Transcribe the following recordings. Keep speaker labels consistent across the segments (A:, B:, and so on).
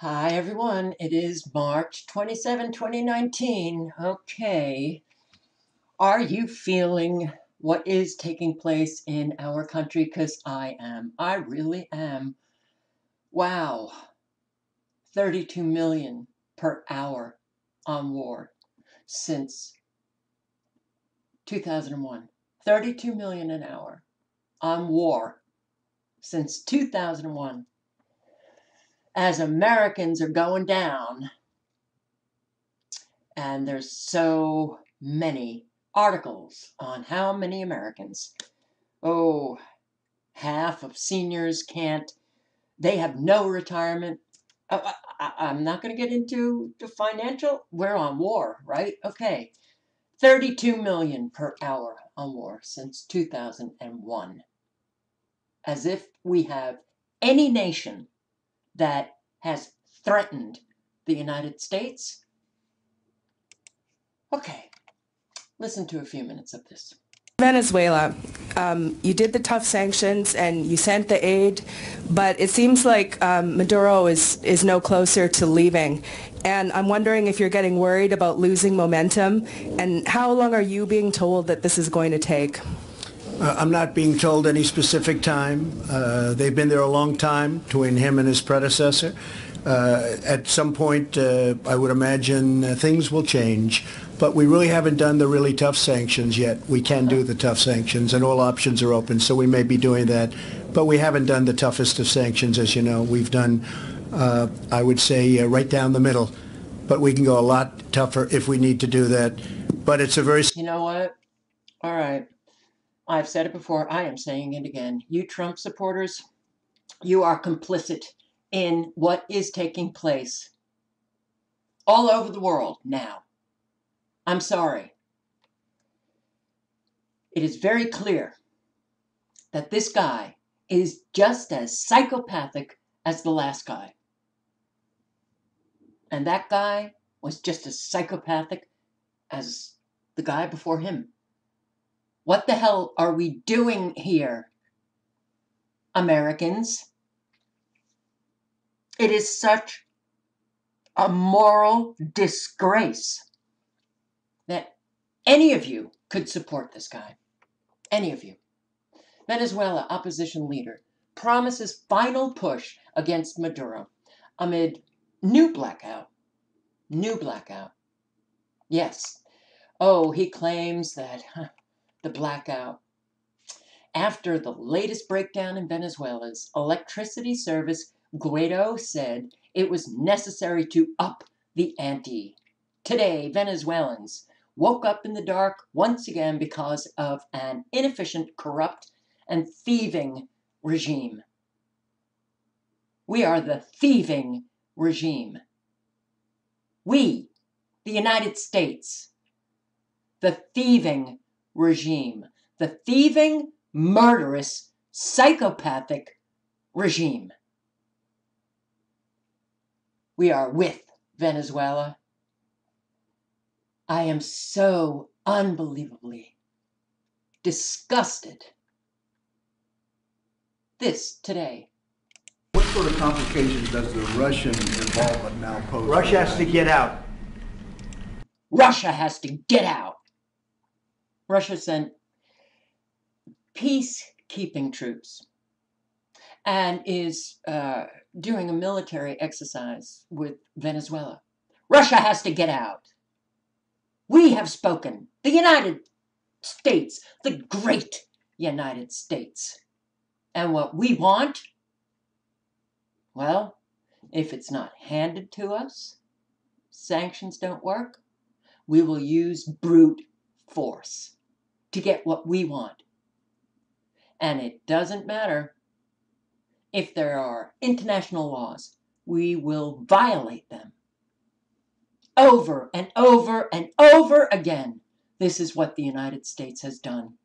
A: Hi everyone, it is March 27, 2019. Okay, are you feeling what is taking place in our country? Because I am. I really am. Wow, 32 million per hour on war since 2001. 32 million an hour on war since 2001. As Americans are going down, and there's so many articles on how many Americans, oh, half of seniors can't, they have no retirement. I'm not going to get into the financial, we're on war, right? Okay, 32 million per hour on war since 2001. As if we have any nation that has threatened the United States. Okay, listen to a few minutes of this.
B: Venezuela, you did the tough sanctions and you sent the aid, but it seems like Maduro is no closer to leaving. And I'm wondering if you're getting worried about losing momentum, and how long are you being told that this is going to take?
C: I'm not being told any specific time. They've been there a long time, between him and his predecessor. At some point, I would imagine things will change, but we really haven't done the really tough sanctions yet. We can do the tough sanctions, and all options are open, so we may be doing that. But we haven't done the toughest of sanctions, as you know. We've done, I would say, right down the middle. But we can go a lot tougher if we need to do that. But it's a very...
A: You know what? All right. I've said it before. I am saying it again. You Trump supporters, you are complicit in what is taking place all over the world now. I'm sorry. It is very clear that this guy is just as psychopathic as the last guy. And that guy was just as psychopathic as the guy before him. What the hell are we doing here, Americans? It is such a moral disgrace that any of you could support this guy. Any of you. Venezuela opposition leader promises final push against Maduro amid new blackout. New blackout. Yes. Oh, he claims that the blackout. After the latest breakdown in Venezuela's electricity service, Guaido said it was necessary to up the ante. Today, Venezuelans woke up in the dark once again because of an inefficient, corrupt, and thieving regime. We are the thieving regime. We, the United States, the thieving regime, the thieving, murderous, psychopathic regime. We are with Venezuela. I am so unbelievably disgusted. This today.
D: What sort of complications does the Russian involvement now pose?
C: Russia has to get out.
A: Russia has to get out. Russia sent peacekeeping troops and is doing a military exercise with Venezuela. Russia has to get out. We have spoken. The United States, the great United States. And what we want, well, if it's not handed to us, sanctions don't work, we will use brute force to get what we want. And it doesn't matter if there are international laws, we will violate them. Over and over and over again. This is what the United States has done.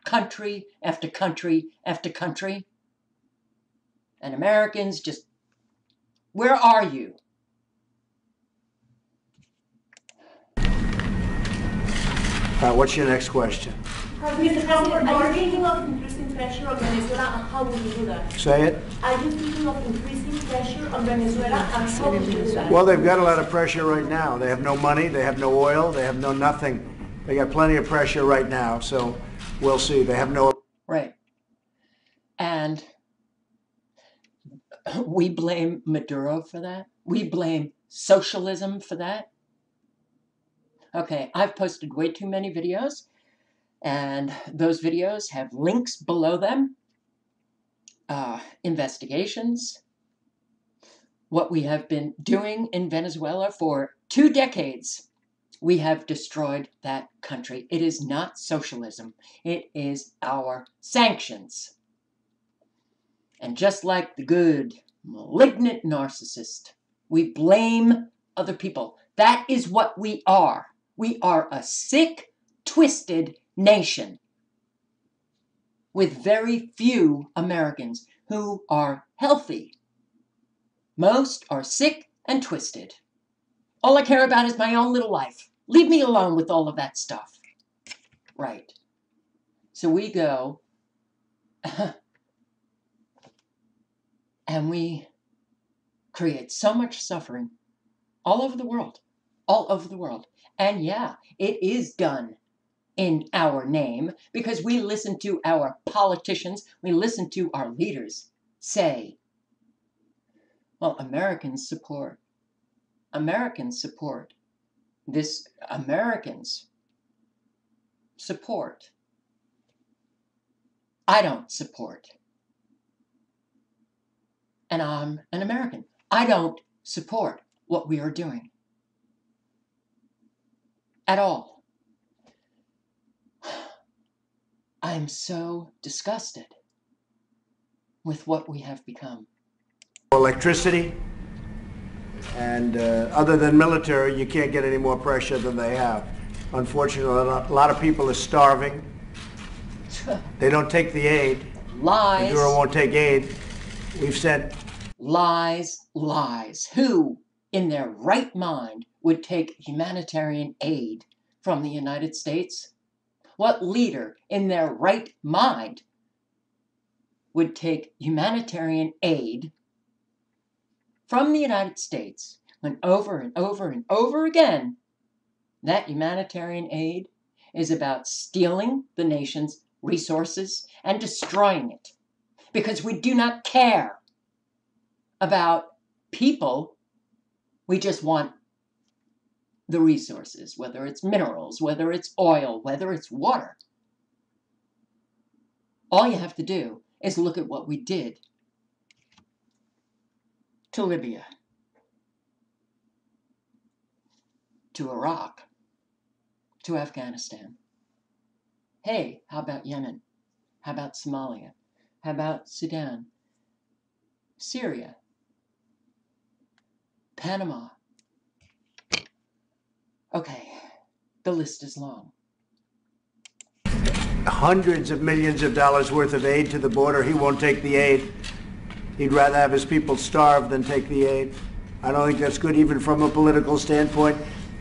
A: Country after country after country. And Americans just, where are you?
C: What's your next question?
E: Mr. President, are you taking up interesting increasing pressure on Venezuela, and how will you do that?
C: Say it.
E: Are you thinking of increasing pressure on Venezuela, and how will you do that?
C: Well, they've got a lot of pressure right now. They have no money, they have no oil, they have no nothing. They got plenty of pressure right now, so we'll see. They have no...
A: Right. And we blame Maduro for that. We blame socialism for that. Okay, I've posted way too many videos, and those videos have links below them. Investigations. What we have been doing in Venezuela for 2 decades. We have destroyed that country. It is not socialism. It is our sanctions. And just like the good, malignant narcissist, we blame other people. That is what we are. We are a sick, twisted nation with very few Americans who are healthy. Most are sick and twisted. All I care about is my own little life. Leave me alone with all of that stuff. Right. So we go and we create so much suffering all over the world. All over the world. And yeah, it is done in our name because we listen to our politicians, we listen to our leaders say, well, Americans support this, Americans support. I don't support. And I'm an American. I don't support what we are doing at all. I am so disgusted with what we have become.
C: Electricity, and other than military, you can't get any more pressure than they have. Unfortunately, a lot of people are starving. They don't take the aid.
A: Lies.
C: Maduro won't take aid. We've sent...
A: Lies, lies. Who, in their right mind, would take humanitarian aid from the United States? What leader in their right mind would take humanitarian aid from the United States when over and over and over again, that humanitarian aid is about stealing the nation's resources and destroying it because we do not care about people. We just want the resources, whether it's minerals, whether it's oil, whether it's water. All you have to do is look at what we did to Libya, to Iraq, to Afghanistan. Hey, how about Yemen? How about Somalia? How about Sudan? Syria? Panama? Okay, the list is long.
C: Hundreds of millions of dollars worth of aid to the border. He won't take the aid. He'd rather have his people starve than take the aid. I don't think that's good, even from a political standpoint.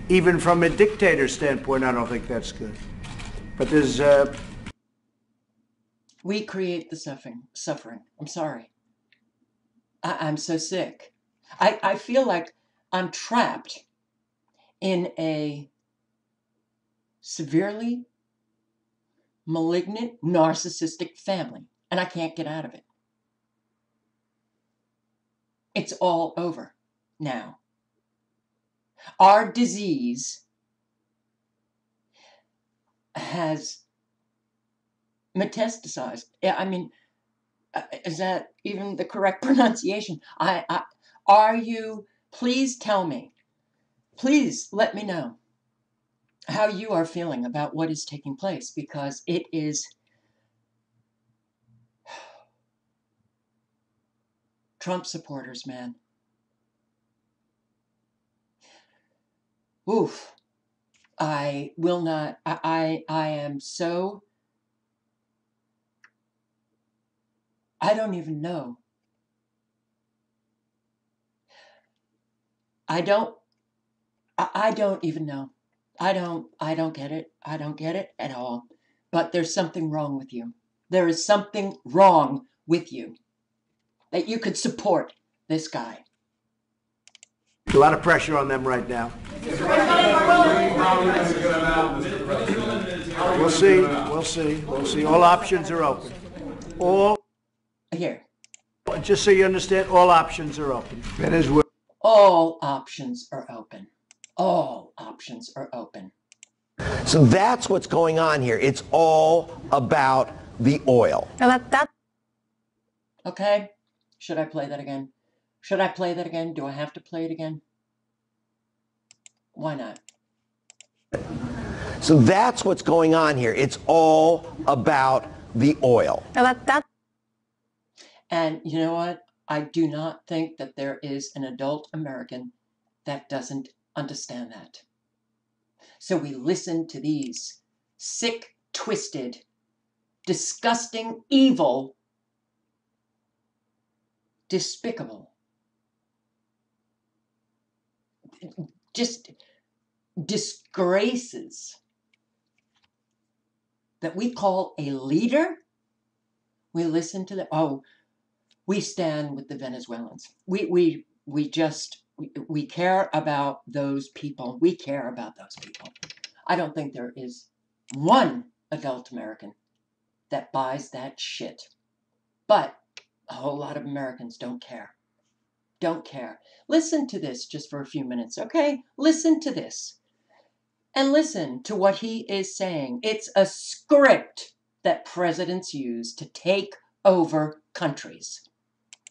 C: Even from a dictator standpoint, I don't think that's good. But there's...
A: We create the suffering. I'm sorry. I'm so sick. I feel like I'm trapped in a severely malignant, narcissistic family, and I can't get out of it. It's all over now. Our disease has metastasized. I mean, is that even the correct pronunciation? Are you, please tell me, please let me know how you are feeling about what is taking place, because it is Trump supporters, man. Oof. I will not, I am so, I don't even know. I don't even know. I don't get it. I don't get it at all. But there's something wrong with you. there is something wrong with you, that you could support this guy.
C: A lot of pressure on them right now. We'll see. We'll see. We'll see. All options are open.
A: Here.
C: Just so you understand, all options are open. Venezuela.
A: All options are open. All options are open.
F: So that's what's going on here. It's all about the oil.
A: Okay? Should I play that again? Should I play that again? Do I have to play it again? Why not?
F: So that's what's going on here. It's all about the oil.
A: And you know what? I do not think that there is an adult American that doesn't understand that. So we listen to these sick, twisted, disgusting, evil, despicable, just disgraces that we call a leader. We listen to them. Oh, we stand with the Venezuelans. We care about those people. We care about those people. I don't think there is one adult American that buys that shit. But a whole lot of Americans don't care. Don't care. Listen to this just for a few minutes, okay? Listen to this. And listen to what he is saying. It's a script that presidents use to take over countries.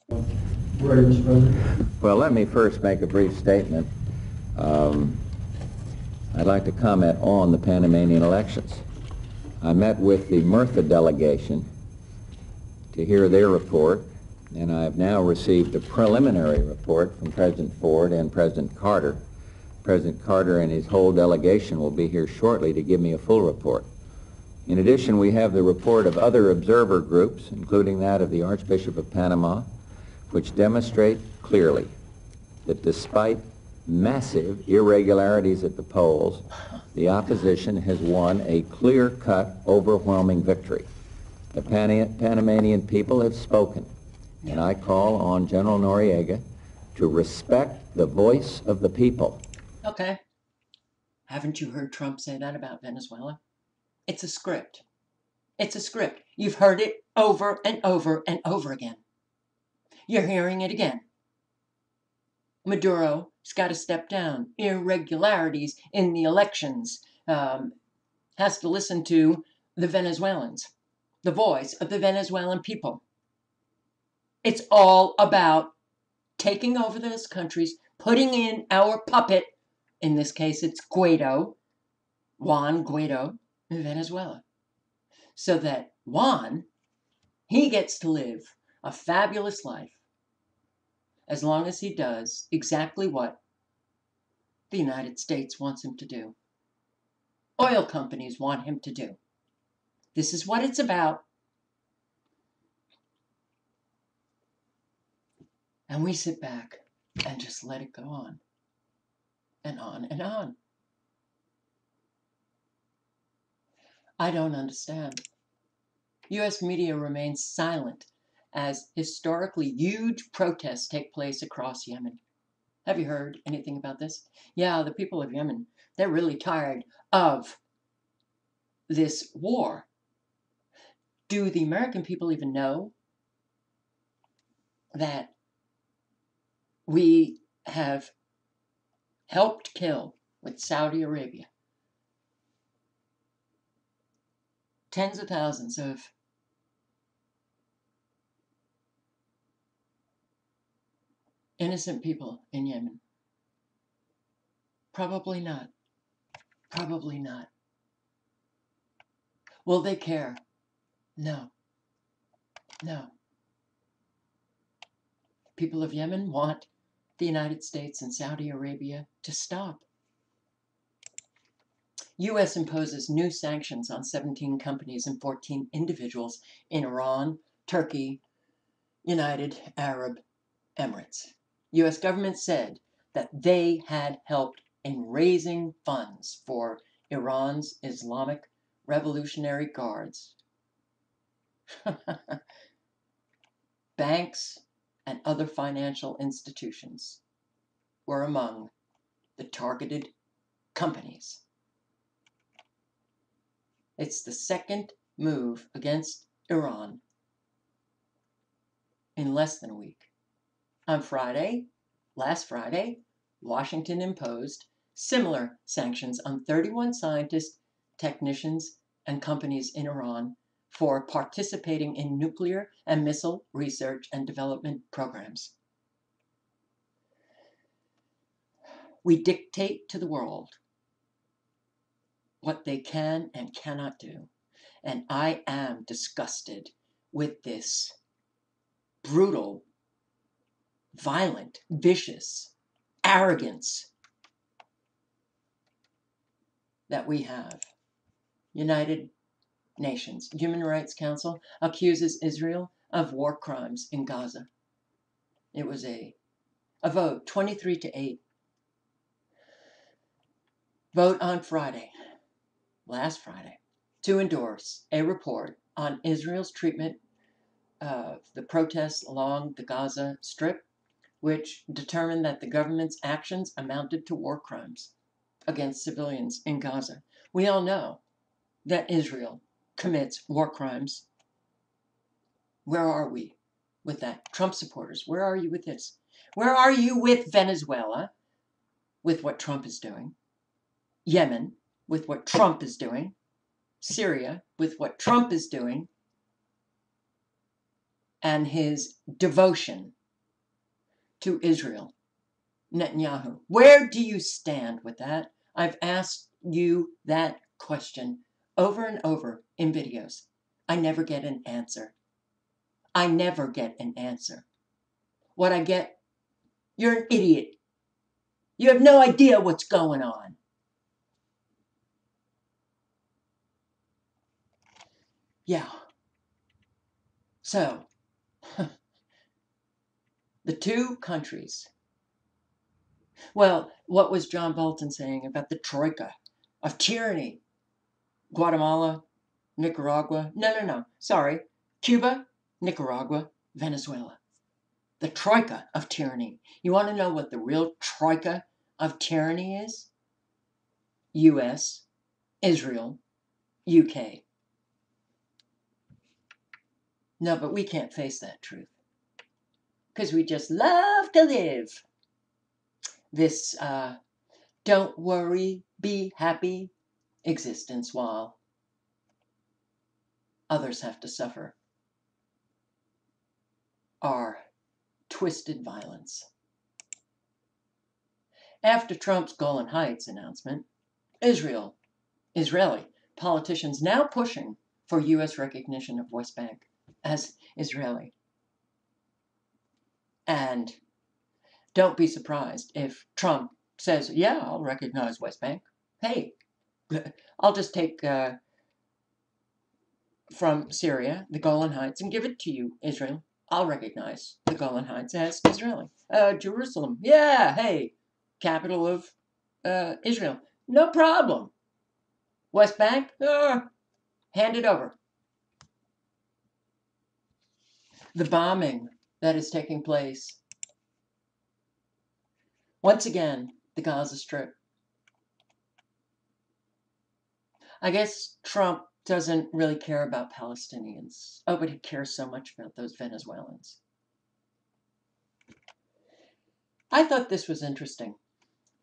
G: Ready, Mr. President. Well, let me first make a brief statement. I'd like to comment on the Panamanian elections. I met with the Murtha delegation to hear their report, and I have now received a preliminary report from President Ford and President Carter. President Carter and his whole delegation will be here shortly to give me a full report. In addition, we have the report of other observer groups, including that of the Archbishop of Panama, which demonstrate clearly that despite massive irregularities at the polls, the opposition has won a clear-cut, overwhelming victory. The Panamanian people have spoken, and I call on General Noriega to respect the voice of the people.
A: Okay. Haven't you heard Trump say that about Venezuela? It's a script. It's a script. You've heard it over and over and over again. You're hearing it again. Maduro's got to step down. Irregularities in the elections. Has to listen to the Venezuelans. The voice of the Venezuelan people. It's all about taking over those countries, putting in our puppet, in this case it's Guaido, Juan Guaido, in Venezuela. So that Juan, he gets to live a fabulous life as long as he does exactly what the United States wants him to do. Oil companies want him to do. This is what it's about. And we sit back and just let it go on and on and on. I don't understand. U.S. media remains silent as historically huge protests take place across Yemen. Have you heard anything about this? Yeah, the people of Yemen, they're really tired of this war. Do the American people even know that we have helped kill with Saudi Arabia tens of thousands of innocent people in Yemen? Probably not. Probably not. Will they care? No. No. People of Yemen want the United States and Saudi Arabia to stop. U.S. imposes new sanctions on 17 companies and 14 individuals in Iran, Turkey, United Arab Emirates. U.S. government said that they had helped in raising funds for Iran's Islamic Revolutionary Guards. Banks and other financial institutions were among the targeted companies. It's the second move against Iran in less than a week. On Friday, last Friday, Washington imposed similar sanctions on 31 scientists, technicians, and companies in Iran for participating in nuclear and missile research and development programs. We dictate to the world what they can and cannot do. And I am disgusted with this brutal, violent, vicious arrogance that we have. United Nations Human Rights Council accuses Israel of war crimes in Gaza. It was a vote, 23-8. Vote on Friday, last Friday, to endorse a report on Israel's treatment of the protests along the Gaza Strip, which determined that the government's actions amounted to war crimes against civilians in Gaza. We all know that Israel commits war crimes. Where are we with that? Trump supporters, where are you with this? Where are you with Venezuela, with what Trump is doing? Yemen, with what Trump is doing? Syria, with what Trump is doing? And his devotion to Israel, Netanyahu. Where do you stand with that? I've asked you that question over and over in videos. I never get an answer. I never get an answer. What I get, you're an idiot. You have no idea what's going on. Yeah. So, the two countries. Well, what was John Bolton saying about the troika of tyranny? Guatemala, Nicaragua. No. Sorry. Cuba, Nicaragua, Venezuela. The troika of tyranny. You want to know what the real troika of tyranny is? US, Israel, UK. No, but we can't face that truth. Because we just love to live this don't worry, be happy existence while others have to suffer our twisted violence. After Trump's Golan Heights announcement, Israeli politicians now pushing for U.S. recognition of West Bank as Israeli. And don't be surprised if Trump says, yeah, I'll recognize West Bank. Hey, I'll just take from Syria the Golan Heights and give it to you, Israel. I'll recognize the Golan Heights as Israeli. Jerusalem, yeah, hey, capital of Israel. No problem. West Bank, hand it over. The bombing that is taking place. Once again, the Gaza Strip. I guess Trump doesn't really care about Palestinians. Oh, but he cares so much about those Venezuelans. I thought this was interesting.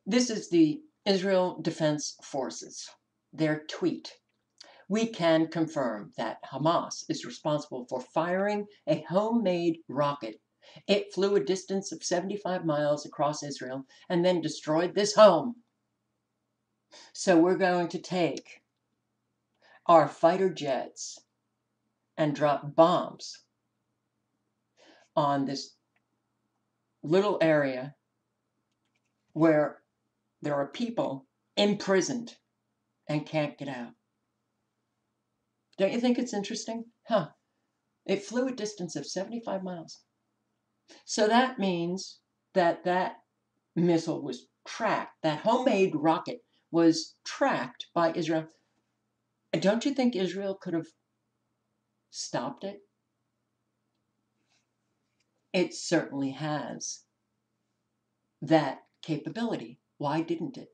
A: This is the Israel Defense Forces, their tweet. We can confirm that Hamas is responsible for firing a homemade rocket. It flew a distance of 75 miles across Israel and then destroyed this home. So we're going to take our fighter jets and drop bombs on this little area where there are people imprisoned and can't get out. Don't you think it's interesting? Huh. It flew a distance of 75 miles. So that means that that missile was tracked. That homemade rocket was tracked by Israel. Don't you think Israel could have stopped it? It certainly has that capability. Why didn't it?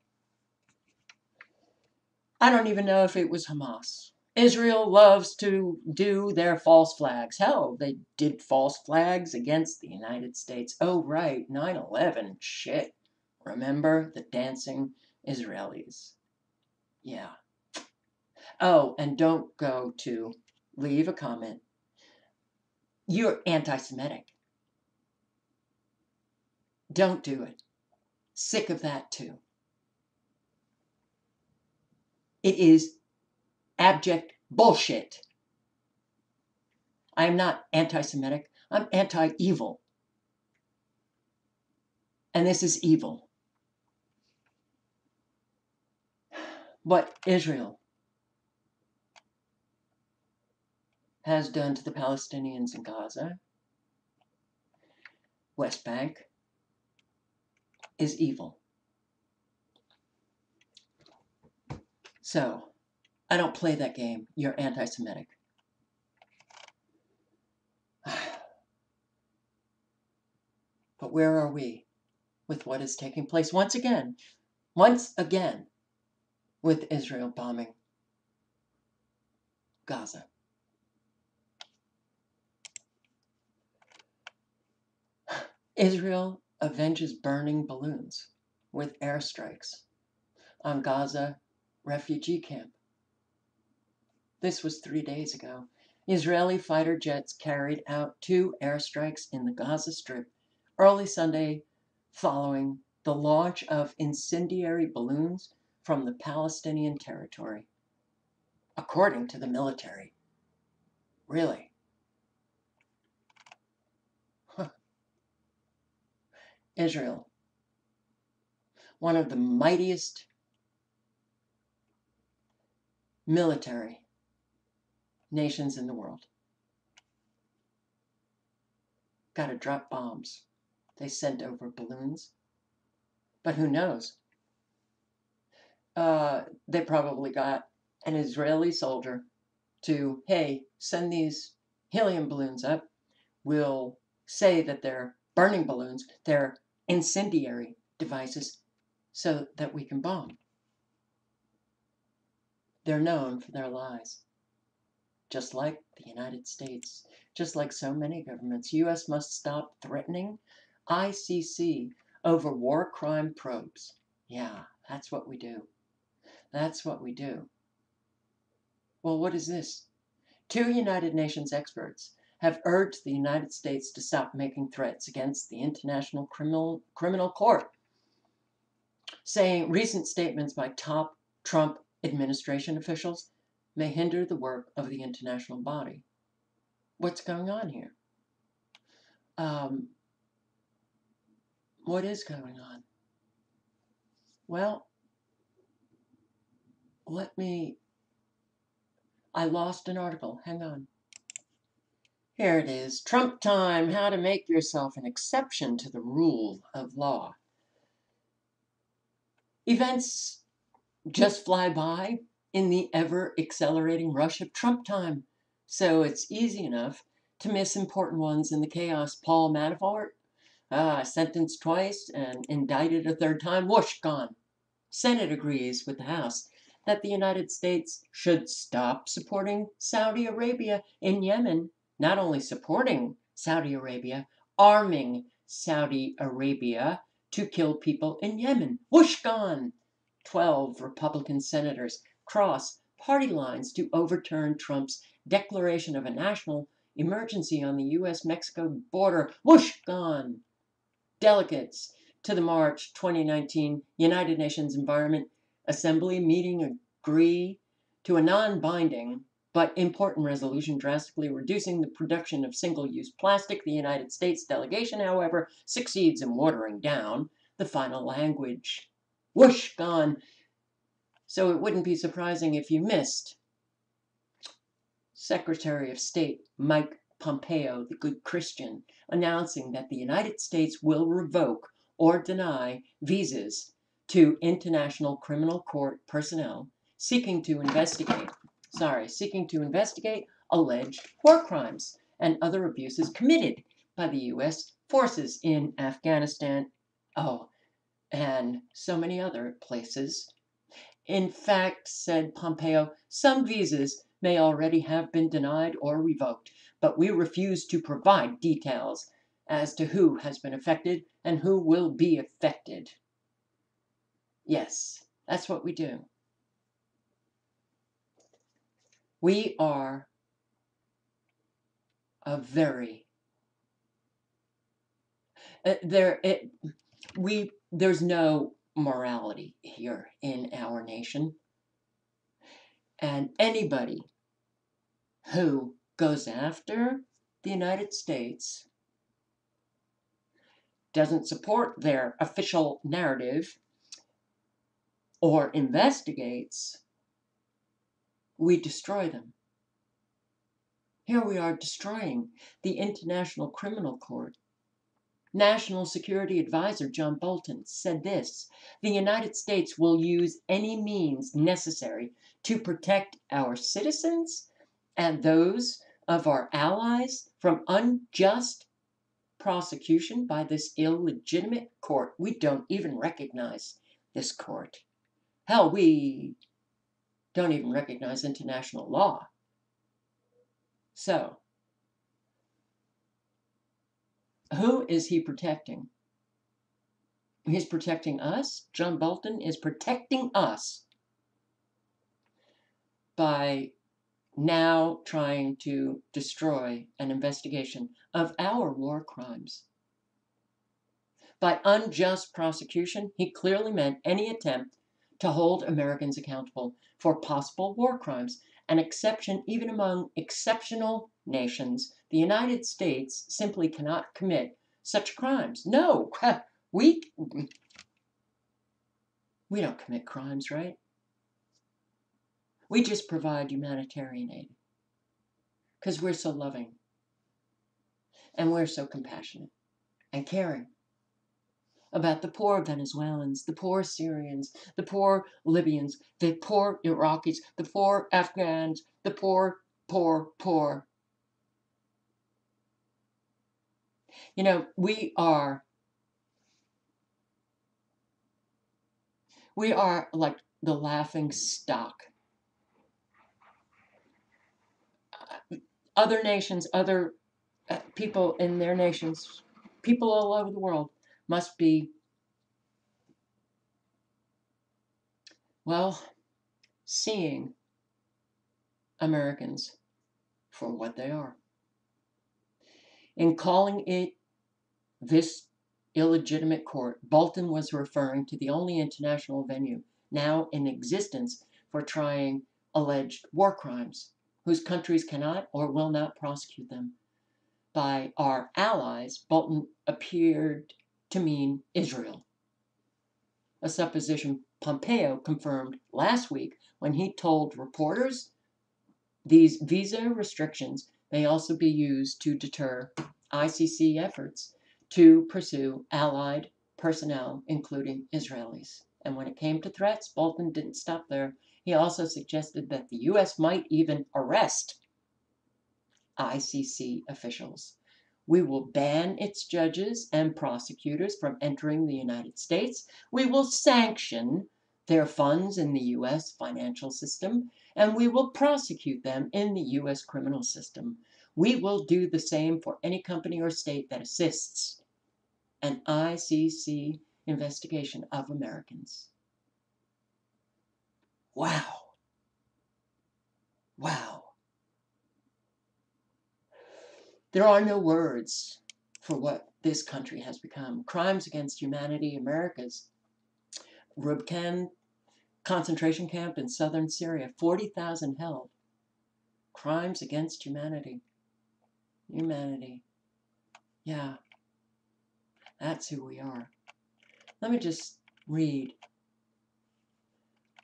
A: I don't even know if it was Hamas. Israel loves to do their false flags. Hell, they did false flags against the United States. Oh, right, 9/11. Shit. Remember the dancing Israelis? Yeah. Oh, and don't go to leave a comment. You're anti-Semitic. Don't do it. Sick of that too. It is abject bullshit. I am not anti-Semitic. I'm anti-evil. And this is evil. What Israel has done to the Palestinians in Gaza, West Bank, is evil. So, I don't play that game. You're anti-Semitic. But where are we with what is taking place once again with Israel bombing Gaza? Israel avenges burning balloons with airstrikes on Gaza refugee camp. This was 3 days ago. Israeli fighter jets carried out 2 airstrikes in the Gaza Strip early Sunday following the launch of incendiary balloons from the Palestinian territory, according to the military. Really? Huh. Israel, one of the mightiest military nations in the world, got to drop bombs. They sent over balloons. But who knows? They probably got an Israeli soldier to, hey, send these helium balloons up. We'll say that they're burning balloons, they're incendiary devices, so that we can bomb. They're known for their lies. Just like the United States, just like so many governments. U.S. must stop threatening ICC over war crime probes. Yeah, that's what we do. That's what we do. Well, what is this? 2 United Nations experts have urged the United States to stop making threats against the International Criminal Court, saying recent statements by top Trump administration officials may hinder the work of the international body. What's going on here? What is going on? Well, I lost an article. Hang on. Here it is. Trump time, how to make yourself an exception to the rule of law. Events just fly by in the ever-accelerating rush of Trump time. So it's easy enough to miss important ones in the chaos. Paul Manafort, sentenced twice and indicted a 3rd time. Whoosh, gone. Senate agrees with the House that the United States should stop supporting Saudi Arabia in Yemen. Not only supporting Saudi Arabia, arming Saudi Arabia to kill people in Yemen. Whoosh, gone. 12 Republican senators cross party lines to overturn Trump's declaration of a national emergency on the U.S.-Mexico border. Whoosh, gone. Delegates to the March 2019 United Nations Environment Assembly meeting agree to a non-binding but important resolution drastically reducing the production of single-use plastic. The United States delegation, however, succeeds in watering down the final language. Whoosh, gone. So it wouldn't be surprising if you missed Secretary of State Mike Pompeo, the good Christian, announcing that the United States will revoke or deny visas to International Criminal Court personnel seeking to investigate alleged war crimes and other abuses committed by the U.S. forces in Afghanistan, and so many other places. In fact, said Pompeo, some visas may already have been denied or revoked, but we refuse to provide details as to who has been affected and who will be affected. Yes, that's what we do. We are a very there's no morality here in our nation, and anybody who goes after the United States, doesn't support their official narrative, or investigates, we destroy them. Here we are destroying the International Criminal Court. National Security Advisor John Bolton said this: the United States will use any means necessary to protect our citizens and those of our allies from unjust prosecution by this illegitimate court. We don't even recognize this court. Hell, we don't even recognize international law. So, who is he protecting? He's protecting us. John Bolton is protecting us by now trying to destroy an investigation of our war crimes. By unjust prosecution, he clearly meant any attempt to hold Americans accountable for possible war crimes, an exception even among exceptional nations. The United States simply cannot commit such crimes. No, we don't commit crimes, right? We just provide humanitarian aid because we're so loving and we're so compassionate and caring about the poor Venezuelans, the poor Syrians, the poor Libyans, the poor Iraqis, the poor Afghans, the poor. You know, we are like the laughing stock. Other nations, other people in their nations, people all over the world must be, well, seeing Americans for what they are. In calling it this illegitimate court, Bolton was referring to the only international venue now in existence for trying alleged war crimes, whose countries cannot or will not prosecute them. By our allies, Bolton appeared to mean Israel, a supposition Pompeo confirmed last week when he told reporters these visa restrictions may also be used to deter ICC efforts to pursue allied personnel, including Israelis. And when it came to threats, Bolton didn't stop there. He also suggested that the U.S. might even arrest ICC officials. We will ban its judges and prosecutors from entering the United States. We will sanction their funds in the U.S. financial system, and we will prosecute them in the U.S. criminal system. We will do the same for any company or state that assists an ICC investigation of Americans. Wow. Wow. There are no words for what this country has become. Crimes against humanity. America's Rubkan concentration camp in southern Syria, 40,000 held. Crimes against humanity. Humanity. Yeah, that's who we are. Let me just read.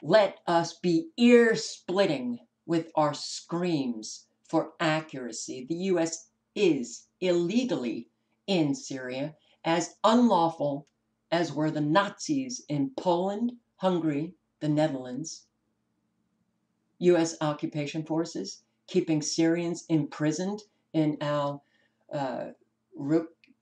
A: Let us be ear-splitting with our screams for accuracy. The U.S. is illegally in Syria, as unlawful as were the Nazis in Poland, Hungary, the Netherlands. U.S. occupation forces keeping Syrians imprisoned in Rukban,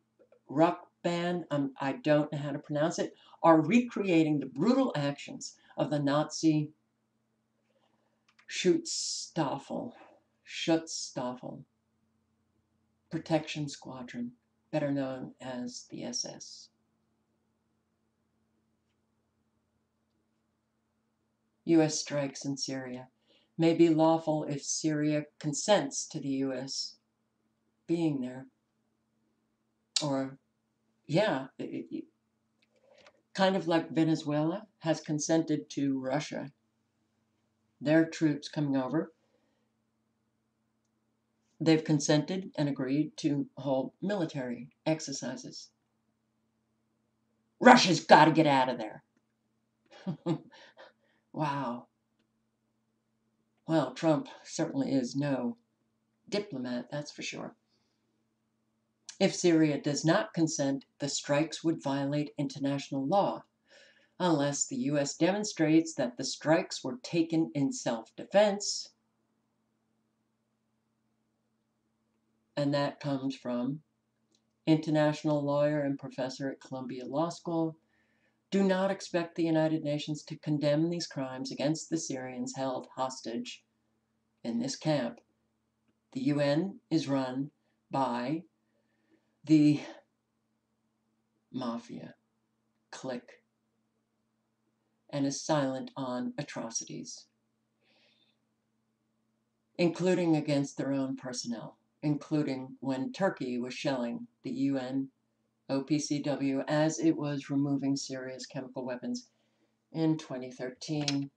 A: I don't know how to pronounce it, are recreating the brutal actions of the Nazi Schutzstaffel protection squadron, better known as the SS. U.S. strikes in Syria may be lawful if Syria consents to the U.S. being there. Or, yeah, kind of like Venezuela has consented to Russia, their troops coming over. They've consented and agreed to hold military exercises. Russia's got to get out of there. Wow. Well, Trump certainly is no diplomat, that's for sure. If Syria does not consent, the strikes would violate international law, unless the U.S. demonstrates that the strikes were taken in self-defense. And that comes from international lawyer and professor at Columbia Law School. Do not expect the United Nations to condemn these crimes against the Syrians held hostage in this camp. The UN is run by the mafia clique and is silent on atrocities, including against their own personnel, including when Turkey was shelling the UN OPCW as it was removing Syria's chemical weapons in 2013.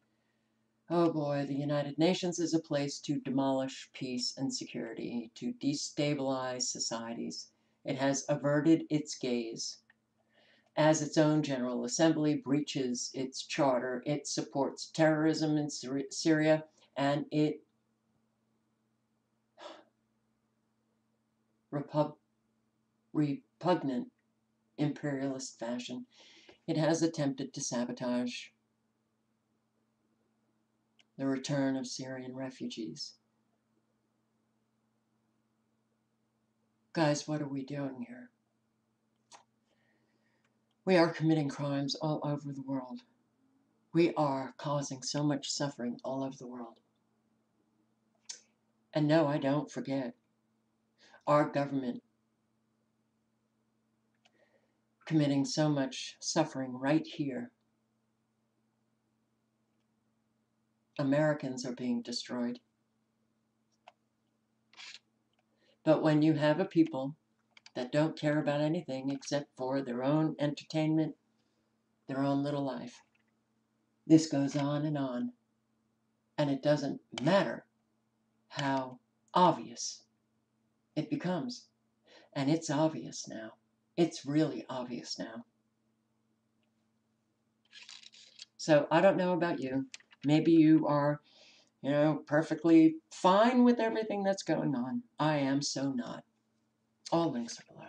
A: Oh boy, the United Nations is a place to demolish peace and security, to destabilize societies. It has averted its gaze. As its own General Assembly breaches its charter, it supports terrorism in Syria, and it repugnant imperialist fashion, it has attempted to sabotage the return of Syrian refugees. Guys, what are we doing here? We are committing crimes all over the world. We are causing so much suffering all over the world. And no, I don't forget. Our government committing so much suffering right here. Americans are being destroyed. But when you have a people that don't care about anything except for their own entertainment, their own little life, this goes on. And it doesn't matter how obvious it becomes. And it's obvious now. It's really obvious now. So I don't know about you. Maybe you are, perfectly fine with everything that's going on. I am so not. All links are below.